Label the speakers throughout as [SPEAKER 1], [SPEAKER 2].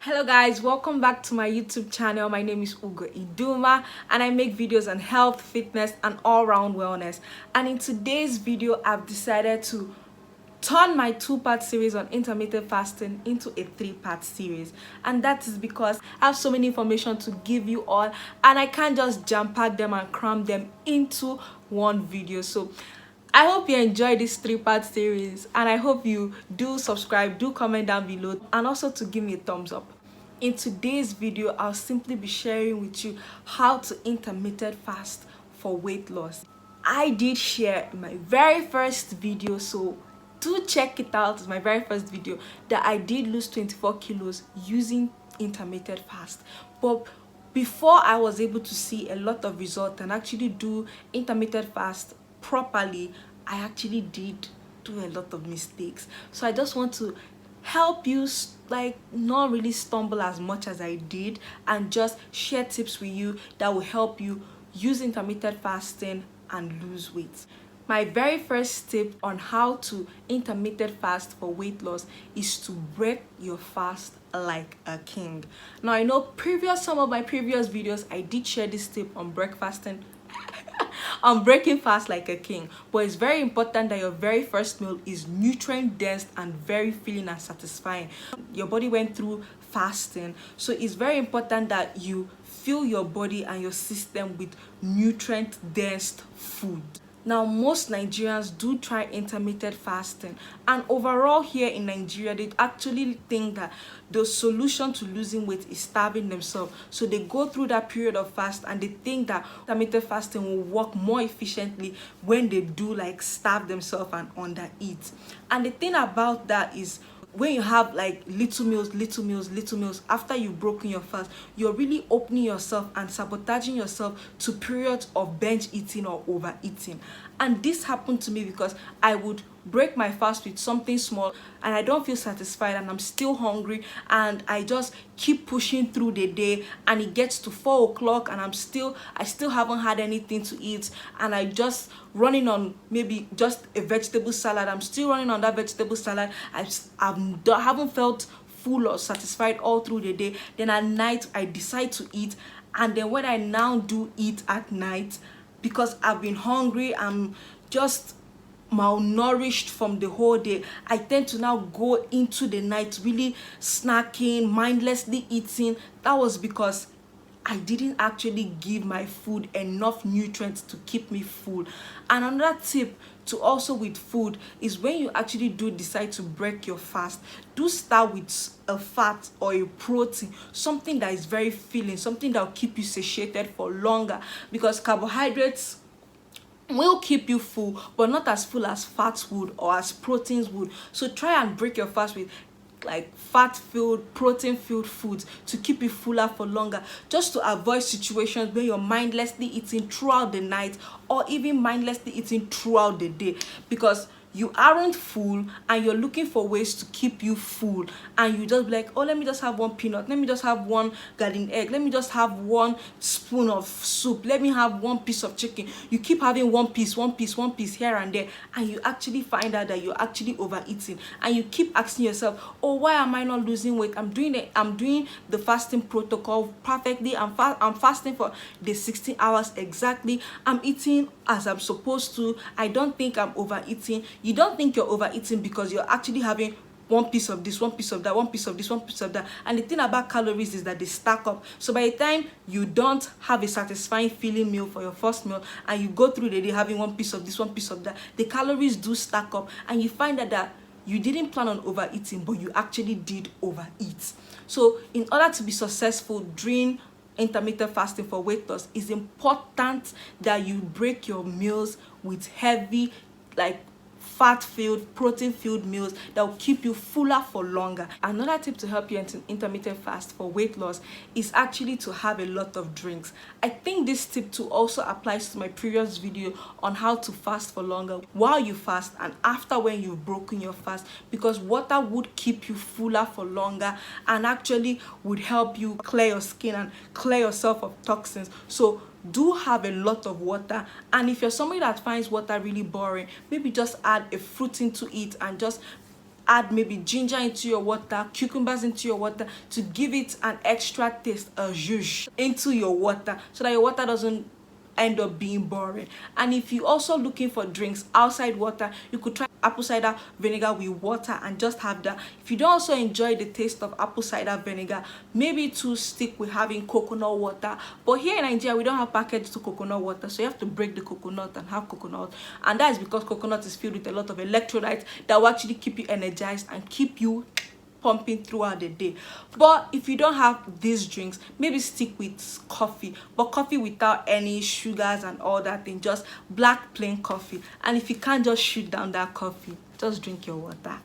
[SPEAKER 1] Hello guys, welcome back to my YouTube channel. My name is Iduma and I make videos on health, fitness and all-round wellness. And in today's video, I've decided to turn my two-part series on intermittent fasting into a three-part series. And that is because I have so many information to give you all and I can't just jam-pack them and cram them into one video. So I hope you enjoy this three-part series and I hope you do subscribe, do comment down below and also to give me a thumbs up. In today's video, I'll simply be sharing with you how to intermittent fast for weight loss. I did share in my very first video, so do check it out. It's my very first video that I did lose 24 kilos using intermittent fast. But before I was able to see a lot of results and actually do intermittent fast properly, I actually did do a lot of mistakes. So I just want to help you not really stumble as much as I did and just share tips with you that will help you use intermittent fasting and lose weight. My very first tip on how to intermittent fast for weight loss is to break your fast like a king. Now I know some of my previous videos I did share this tip on breakfasting on breaking fast like a king, but it's very important that your very first meal is nutrient dense and very filling and satisfying. Your body went through fasting, so it's very important that you fill your body and your system with nutrient dense food. Now, most Nigerians do try intermittent fasting, and overall here in Nigeria, they actually think that the solution to losing weight is starving themselves. So they go through that period of fast and they think that intermittent fasting will work more efficiently when they do starve themselves and undereat. And the thing about that is, when you have little meals after you've broken your fast, you're really opening yourself and sabotaging yourself to periods of binge eating or overeating. And this happened to me because I would break my fast with something small and I don't feel satisfied and I'm still hungry and I just keep pushing through the day, and it gets to 4 o'clock and I still haven't had anything to eat, and I just running on maybe just a vegetable salad. I'm still running on that vegetable salad. I haven't felt full or satisfied all through the day. Then at night I decide to eat, and then when I now do eat at night, because I've been hungry, I'm just malnourished from the whole day, I tend to now go into the night really snacking, mindlessly eating. That was because I didn't actually give my food enough nutrients to keep me full. And another tip to also with food is, when you actually do decide to break your fast, do start with a fat or a protein, something that is very filling, something that will keep you satiated for longer, because carbohydrates will keep you full but not as full as fats would or as proteins would. So try and break your fast with fat-filled, protein-filled foods to keep you fuller for longer, just to avoid situations where you're mindlessly eating throughout the night or even mindlessly eating throughout the day, because you aren't full and you're looking for ways to keep you full, and you just be like, oh, let me just have one peanut, let me just have one garden egg, let me just have one spoon of soup, let me have one piece of chicken. You keep having one piece here and there, and you actually find out that you're actually overeating, and you keep asking yourself, oh, why am I not losing weight? I'm doing the fasting protocol perfectly. I'm fasting for the 16 hours exactly. I'm eating as I'm supposed to. I don't think I'm overeating. You don't think you're overeating because you're actually having one piece of this, one piece of that, one piece of this, one piece of that. And the thing about calories is that they stack up. So by the time you don't have a satisfying filling meal for your first meal and you go through the day having one piece of this, one piece of that, the calories do stack up, and you find that you didn't plan on overeating, but you actually did overeat. So in order to be successful during intermittent fasting for weight loss, it's important that you break your meals with heavy fat-filled, protein-filled meals that will keep you fuller for longer. Another tip to help you intermittent fast for weight loss is actually to have a lot of drinks. I think this tip too also applies to my previous video on how to fast for longer while you fast and after when you've broken your fast, because water would keep you fuller for longer and actually would help you clear your skin and clear yourself of toxins. So do have a lot of water, and if you're somebody that finds water really boring, maybe just add a fruit into it and just add maybe ginger into your water, cucumbers into your water to give it an extra taste, a zhuzh into your water, so that your water doesn't end up being boring. And if you're also looking for drinks outside water, you could try apple cider vinegar with water and just have that. If you don't also enjoy the taste of apple cider vinegar, maybe to stick with having coconut water. But here in Nigeria, we don't have packaged to coconut water, so you have to break the coconut and have coconut. And that is because coconut is filled with a lot of electrolytes that will actually keep you energized and keep you pumping throughout the day. But if you don't have these drinks, maybe stick with coffee, but coffee without any sugars and all that thing, just black plain coffee. And if you can't just shoot down that coffee, just drink your water.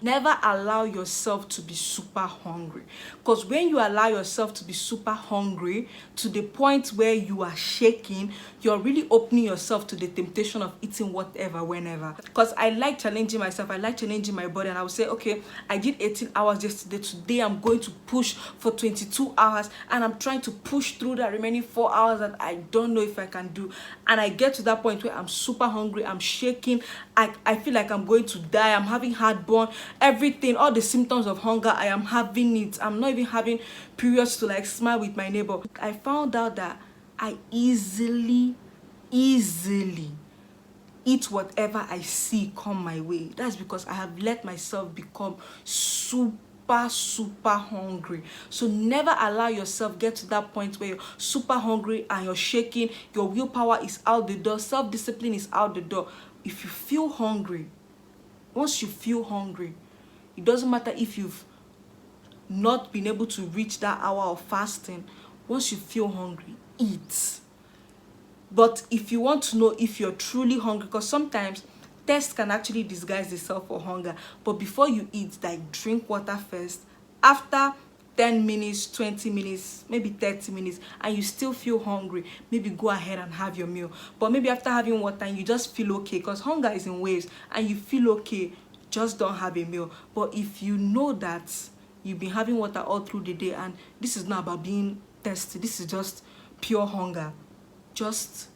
[SPEAKER 1] Never allow yourself to be super hungry, because when you allow yourself to be super hungry to the point where you are shaking, you're really opening yourself to the temptation of eating whatever, whenever. Because I like challenging myself, I like challenging my body, and I would say, okay, I did 18 hours yesterday, today I'm going to push for 22 hours, and I'm trying to push through the remaining 4 hours that I don't know if I can do. And I get to that point where I'm super hungry, I'm shaking, I feel like I'm going to die, I'm having heartburn, everything, all the symptoms of hunger, I am having it. I'm not even having periods to like smile with my neighbor. I found out that I easily eat whatever I see come my way. That's because I have let myself become super hungry. So never allow yourself get to that point where you're super hungry and you're shaking, your willpower is out the door, self-discipline is out the door. If you feel hungry, once you feel hungry, it doesn't matter if you've not been able to reach that hour of fasting. Once you feel hungry, eat. But if you want to know if you're truly hungry, because sometimes thirst can actually disguise itself for hunger, but before you eat, like, drink water first. After 10 minutes, 20 minutes, maybe 30 minutes, and you still feel hungry, maybe go ahead and have your meal. But maybe after having water and you just feel okay, because hunger is in waves, and you feel okay, just don't have a meal. But if you know that you've been having water all through the day, and this is not about being thirsty, this is just pure hunger, just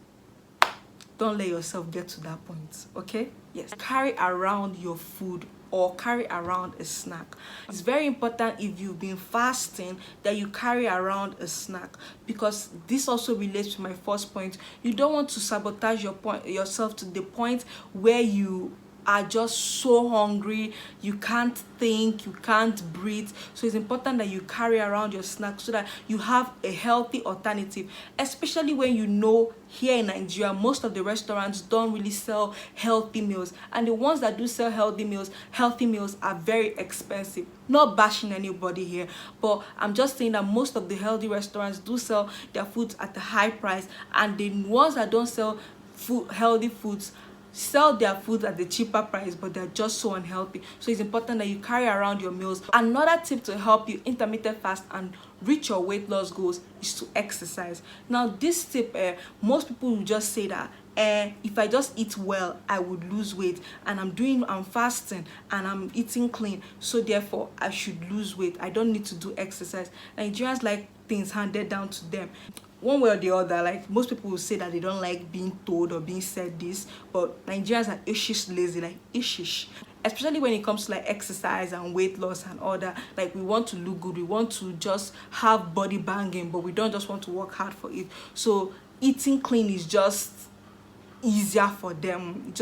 [SPEAKER 1] don't let yourself get to that point, okay? Yes. Carry around your food or carry around a snack. It's very important if you've been fasting that you carry around a snack, because this also relates to my first point. You don't want to sabotage yourself to the point where you are just so hungry, you can't think, you can't breathe. So it's important that you carry around your snack so that you have a healthy alternative, especially when you know here in Nigeria most of the restaurants don't really sell healthy meals, and the ones that do sell healthy meals are very expensive. Not bashing anybody here, but I'm just saying that most of the healthy restaurants do sell their foods at a high price, and the ones that don't sell healthy foods sell their food at the cheaper price, but they're just so unhealthy. So it's important that you carry around your meals. Another tip to help you intermittent fast and reach your weight loss goals is to exercise. Now this tip, most people will just say that if I just eat well, I would lose weight, and I'm fasting and I'm eating clean, so therefore I should lose weight. I don't need to do exercise. Nigerians like things handed down to them one way or the other. Like, most people will say that they don't like being told or being said this, but Nigerians are ishish lazy, like ishish, especially when it comes to like exercise and weight loss and all that. Like, we want to look good, we want to just have body banging, but we don't just want to work hard for it. So eating clean is just easier for them,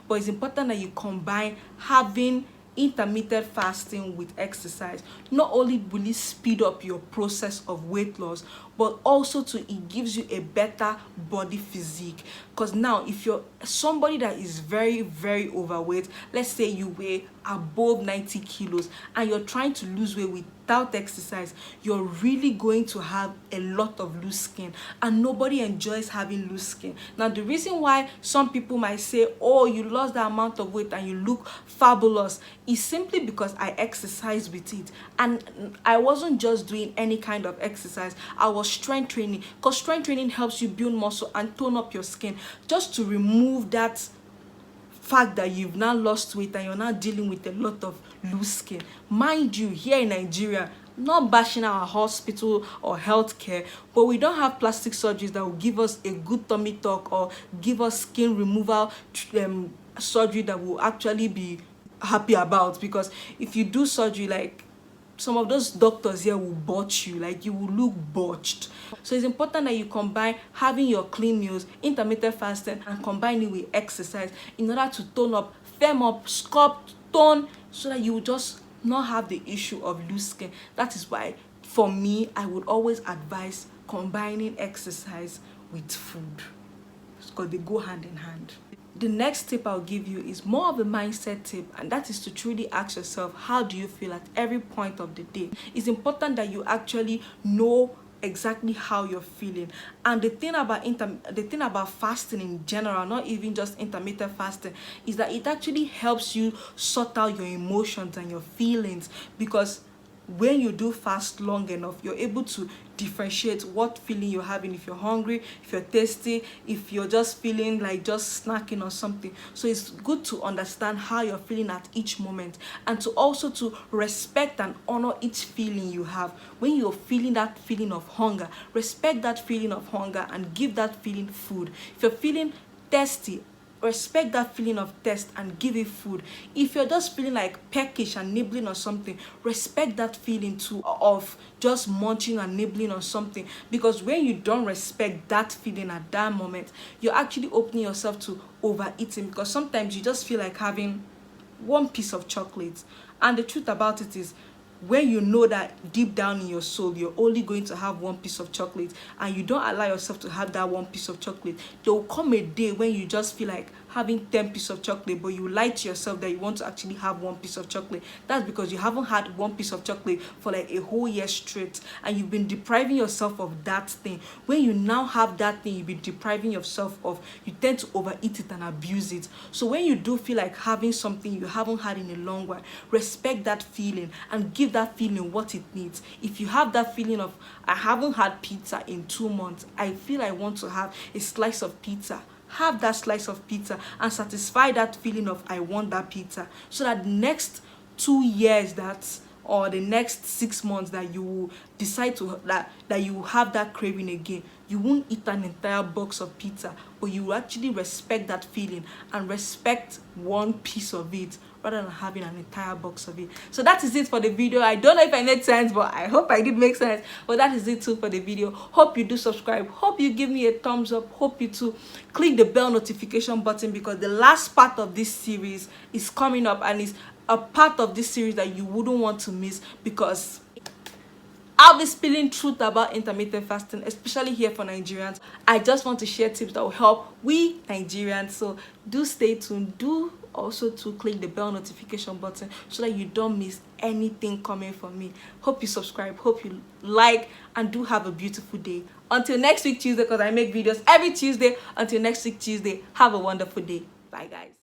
[SPEAKER 1] but it's important that you combine having intermittent fasting with exercise. Not only will it speed up your process of weight loss, but also it gives you a better body physique. Because now, if you're somebody that is very overweight, let's say you weigh above 90 kilos and you're trying to lose weight without exercise, you're really going to have a lot of loose skin, and nobody enjoys having loose skin. Now, the reason why some people might say, oh, you lost that amount of weight and you look fabulous, is simply because I exercise with it. And I wasn't just doing any kind of exercise, I was strength training, because strength training helps you build muscle and tone up your skin, just to remove that fact that you've now lost weight and you're now dealing with a lot of loose skin. Mind you, here in Nigeria, not bashing our hospital or healthcare, but we don't have plastic surgeries that will give us a good tummy tuck or give us skin removal surgery that will actually be happy about, because if you do surgery, like, some of those doctors here will botch you, like you will look botched. So it's important that you combine having your clean meals, intermittent fasting, and combine it with exercise in order to tone up, firm up, sculpt, tone, so that you will just not have the issue of loose skin. That is why for me, I would always advise combining exercise with food, because they go hand in hand. The next tip I'll give you is more of a mindset tip, and that is to truly ask yourself, how do you feel at every point of the day? It's important that you actually know exactly how you're feeling. And the thing about fasting in general, not even just intermittent fasting, is that it actually helps you sort out your emotions and your feelings, because when you do fast long enough, you're able to differentiate what feeling you're having, if you're hungry, if you're thirsty, if you're just feeling like just snacking or something. So it's good to understand how you're feeling at each moment, and to also to respect and honor each feeling you have. When you're feeling that feeling of hunger, respect that feeling of hunger and give that feeling food. If you're feeling thirsty, respect that feeling of thirst and give it food. If you're just feeling like peckish and nibbling or something, respect that feeling too of just munching and nibbling or something, because when you don't respect that feeling at that moment, you're actually opening yourself to overeating, because sometimes you just feel like having one piece of chocolate. And the truth about it is, when you know that deep down in your soul you're only going to have one piece of chocolate, and you don't allow yourself to have that one piece of chocolate, there will come a day when you just feel like having 10 pieces of chocolate, but you lie to yourself that you want to actually have one piece of chocolate. That's because you haven't had one piece of chocolate for like a whole year straight, and you've been depriving yourself of that thing. When you now have that thing you've been depriving yourself of, you tend to overeat it and abuse it. So when you do feel like having something you haven't had in a long while, respect that feeling and give that feeling what it needs. If you have that feeling of, I haven't had pizza in 2 months, I feel I want to have a slice of pizza, have that slice of pizza and satisfy that feeling of, I want that pizza, so that next 2 years or the next 6 months that you will decide to that you will have that craving again, you won't eat an entire box of pizza, but you will actually respect that feeling and respect one piece of it rather than having an entire box of it. So that is it for the video. I don't know if I made sense, but I hope I did make sense. But that is it too for the video. Hope you do subscribe, hope you give me a thumbs up, hope you to click the bell notification button, because the last part of this series is coming up, and is a part of this series that you wouldn't want to miss, because I'll be spilling truth about intermittent fasting, especially here for Nigerians. I just want to share tips that will help we Nigerians. So do stay tuned. Do also to click the bell notification button so that you don't miss anything coming from me. Hope you subscribe, hope you like, and do have a beautiful day. Until next week Tuesday, because I make videos every Tuesday. Until next week Tuesday, have a wonderful day. Bye guys.